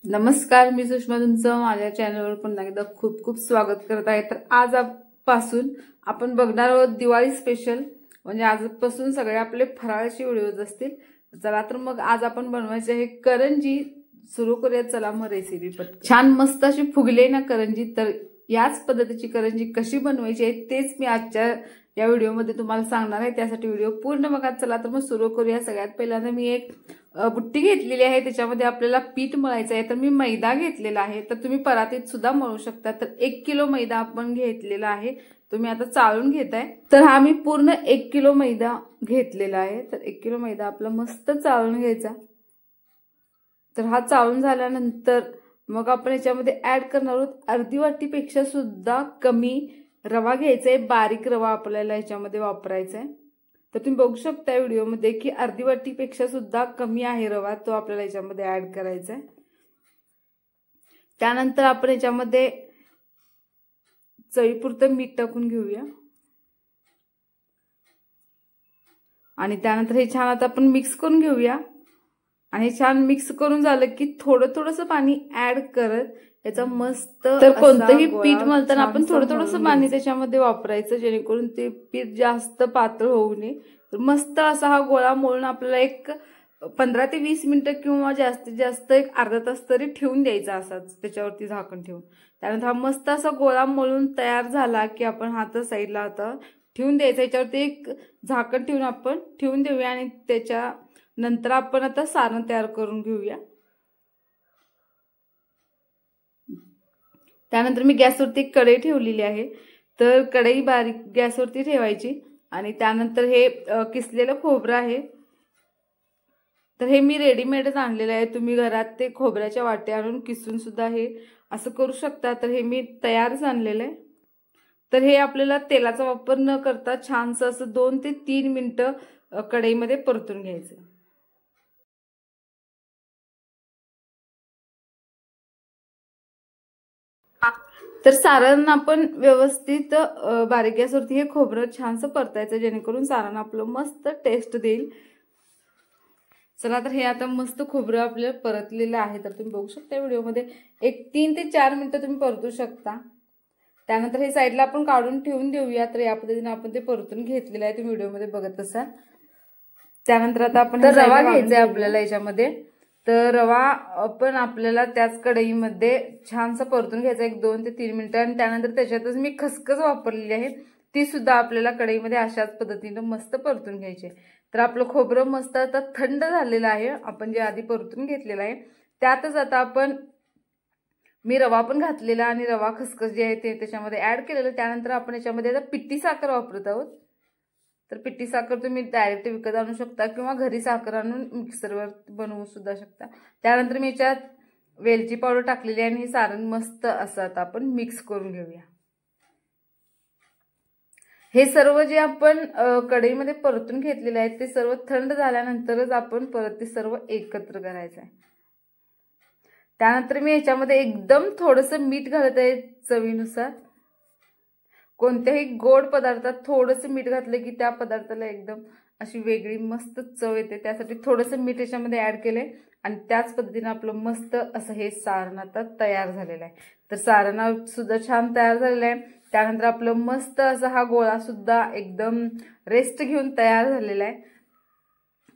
नमस्कार, मी सुषमा तुमचं माझ्या चॅनलवर पुन्हा एकदा खूप खूप स्वागत करत आहे। तर आजपासून आपण बघणार आहोत दिवाळी स्पेशल, म्हणजे आजपासून सगळे आपले फराळाचे व्हिडिओज असतील। चला तर मग आज आपण बनवायचे आहे करंजी। सुरू करूया, चला मग रेसिपी पटकन। छान मस्त अशी फुगले ना करंजी, तर याच पद्धतीची करंजी कशी बनवायची आहे तेच मी आजच्या या व्हिडिओमध्ये तुम्हाला सांगणार आहे। त्यासाठी व्हिडिओ पूर्ण बघा। चला तर मग सुरू करूया। सगळ्यात पहिल्यांदा मी एक बुट्टी घेतलेली आहे, त्याच्यामध्ये आपल्याला पीठ मळायचं आहे। तर मी मैदा घेतलेला आहे, तर तुम्ही परातीत सुद्धा मळू शकता। तर 1 किलो मैदा आपण घेतलेला आहे, तुम्ही आता चाळून घेताय। तर हा मी पूर्ण 1 किलो मैदा घेतलेला आहे। तर 1 किलो मैदा आपला मस्त चाळून घ्यायचा। तर हा चाळून झाल्यानंतर मग आपण याच्यामध्ये ऍड करणार आहोत अर्धी वाटीपेक्षा सुद्धा कमी रवा घ्यायचा आहे। बारीक रवा आपल्याला याच्यामध्ये वापरायचा आहे। तर तुम्ही बघू शकता व्हिडिओमध्ये की अर्धी वाटीपेक्षा सुद्धा कमी आहे रवा, तो आपल्याला याच्यामध्ये ऍड करायचा आहे। त्यानंतर आपण याच्यामध्ये चवीपुरतं मीठ टाकून घेऊया आणि त्यानंतर हे छान आता आपण मिक्स करून घेऊया। आणि छान मिक्स करून झालं की थोडंसं पाणी ऍड करत याचा मस्त, तर कोणतंही पीठ मळताना आपण थोडंसं पाणी त्याच्यामध्ये वापरायचं, जेणेकरून ते पीठ जास्त पातळ होऊ नये। तर मस्त असा हा गोळा मळून आपल्याला एक 15 ते 20 मिनिटं किंवा जास्तीत जास्त एक अर्धा तास तरी ठेवून द्यायचा, असाच त्याच्यावरती झाकण ठेवून। त्यानंतर हा मस्त असा गोळा मळून तयार झाला की आपण हात साईडला आता ठेवून द्यायचा। याच्यावरती एक झाकण ठेवून आपण ठेवून देऊया आणि त्याच्या नंतर आपण आता सारण तयार करून घेऊया। त्यानंतर मी गॅसवरती एक कढई ठेवलेली आहे। तर कढई बारीक गॅसवरती ठेवायची आणि त्यानंतर हे किसलेलं खोबरं आहे, तर हे मी रेडीमेडच आणलेलं आहे। तुम्ही घरात ते खोबऱ्याच्या वाट्या आणून किसून सुद्धा हे असं करू शकता। तर हे मी तयारच आणलेलं आहे। तर हे आपल्याला तेलाचा वापर न करता छानसं असं 2 ते 3 मिनिटं कढईमध्ये परतून घ्यायचं। तर सारण आपण व्यवस्थित बारीक गॅसवरती हे खोबरं छानसं परतायचं, जेणेकरून सारण आपलं मस्त टेस्ट देईल। चला तर हे आता मस्त खोबरं आपलं परतलेलं आहे। तर तुम्ही बघू शकता व्हिडिओमध्ये एक 3 ते 4 मिनिटं तुम्ही परतू शकता। त्यानंतर हे साईडला आपण काढून ठेवून देऊया। तर या पद्धतीने आपण ते परतून घेतलेलं आहे, तुम्ही व्हिडिओमध्ये बघत असाल। त्यानंतर आता आपण रवा घ्यायचा आहे आपल्याला याच्यामध्ये। तर रवा पण आपल्याला त्याच कढईमध्ये छानसं परतून घ्यायचा एक 2 ते 3 मिनिटं। आणि त्यानंतर त्याच्यातच मी खसखस वापरलेली आहे, ती सुद्धा आपल्याला कढईमध्ये अशाच पद्धतीने मस्त परतून घ्यायची। तर आपलं खोबरं मस्त आता थंड झालेलं आहे, आपण जे आधी परतून घेतलेलं आहे त्यातच आता आपण मी रवा पण घातलेला आणि रवा खसखस जे आहे ते त्याच्यामध्ये ऍड केलेलं। त्यानंतर आपण याच्यामध्ये आता पिठी साखर वापरत आहोत। तर पिठी साखर तुम्ही डायरेक्ट विकत आणू शकता किंवा घरी साखर आणून मिक्सरवर बनवू सुद्धा शकता। त्यानंतर मी याच्यात वेलची पावडर टाकलेली आहे आणि हे सारण मस्त असं आता आपण मिक्स करून घेऊया। हे सर्व जे आपण कढईमध्ये परतून घेतलेले आहे ते सर्व थंड झाल्यानंतरच आपण परत ते सर्व एकत्र करायचं आहे। त्यानंतर मी याच्यामध्ये एकदम थोडंसं मीठ घालत आहे चवीनुसार। कोणत्याही गोड पदार्थात थोडंसं मीठ घातलं की त्या पदार्थाला एकदम अशी वेगळी मस्त चव येते, त्यासाठी थोडंसं मीठ याच्यामध्ये ऍड केलंय। आणि त्याच पद्धतीने आपलं मस्त असं हे सारण आता तयार झालेलं आहे। तर सारण सुद्धा छान तयार झालेलं आहे। त्यानंतर आपलं मस्त असा हा गोळा सुद्धा एकदम रेस्ट घेऊन तयार झालेला आहे।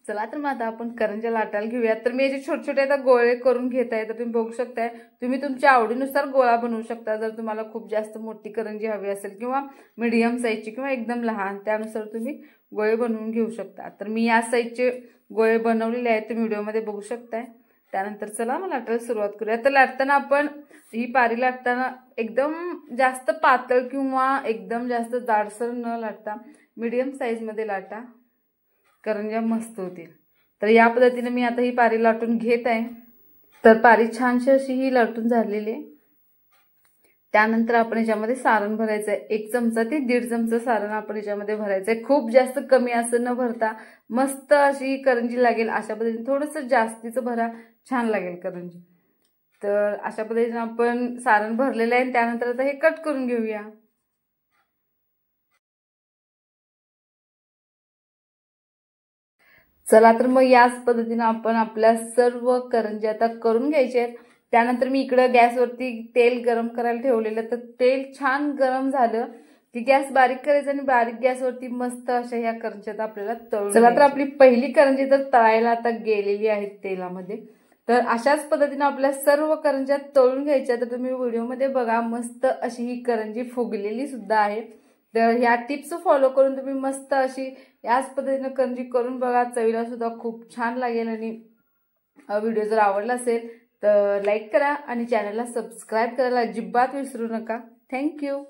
चला तर मग आता आपण करंज्या लाटायला घेऊया। तर मी याचे छोटे छोटे आता गोळे करून घेत आहे। तर तुम्ही बघू शकताय, तुम्ही तुमच्या आवडीनुसार गोळा बनवू शकता। जर तुम्हाला खूप जास्त मोठी करंजी हवी असेल किंवा मीडियम साईजची किंवा एकदम लहान, त्यानुसार तुम्ही गोळे बनवून घेऊ शकता। तर मी या साईजचे गोळे बनवलेले आहेत, तुम्ही व्हिडिओमध्ये बघू शकताय। त्यानंतर चला मग लाटायला सुरुवात करूया। तर लाटताना आपण ही पारी लाटताना एकदम जास्त पातळ किंवा एकदम जास्त जाडसर न लाटता मीडियम साईजमध्ये लाटा, करंज्या मस्त होतील। तर या पद्धतीने मी आता ही पारी लाटून घेत आहे। तर पारी छानशी अशी ही लाटून झालेली आहे। त्यानंतर आपण याच्यामध्ये सारण भरायचं आहे। 1 चमचा ते 1.5 चमचा सारण आपण याच्यामध्ये भरायचं आहे। खूप जास्त कमी असं न भरता मस्त अशी करंजी लागेल अशा पद्धतीने थोडंसं जास्तीचं भरा, छान लागेल करंजी। तर अशा पद्धतीने आपण सारण भरलेलं आहे। त्यानंतर आता हे कट करून घेऊया। चला तर मग याच पद्धतीने आपण आपल्या सर्व करंज्या आता करून घ्यायच्या आहेत। त्यानंतर मी इकडं गॅसवरती तेल गरम करायला ठेवलेलं, तर तेल छान गरम झालं की गॅस बारीक करायचा आणि बारीक गॅसवरती मस्त अशा ह्या करंज्यात आपल्याला तळून. चला तर आपली पहिली करंजी तर तळायला आता गेलेली आहे तेलामध्ये. तर अशाच पद्धतीने आपल्या सर्व करंज्या तळून घ्यायच्या. तर तुम्ही व्हिडिओमध्ये बघा, मस्त अशी ही करंजी फुगलेली सुद्धा आहे. तर ह्या टिप्स फॉलो करून तुम्ही मस्त अशी याच पद्धतीने करंजी करून बघा, चवीला सुद्धा खूप छान लागेल. आणि व्हिडिओ जर आवडला असेल तर लाईक करा आणि चॅनलला सबस्क्राईब करायला अजिबात विसरू नका. थँक्यू.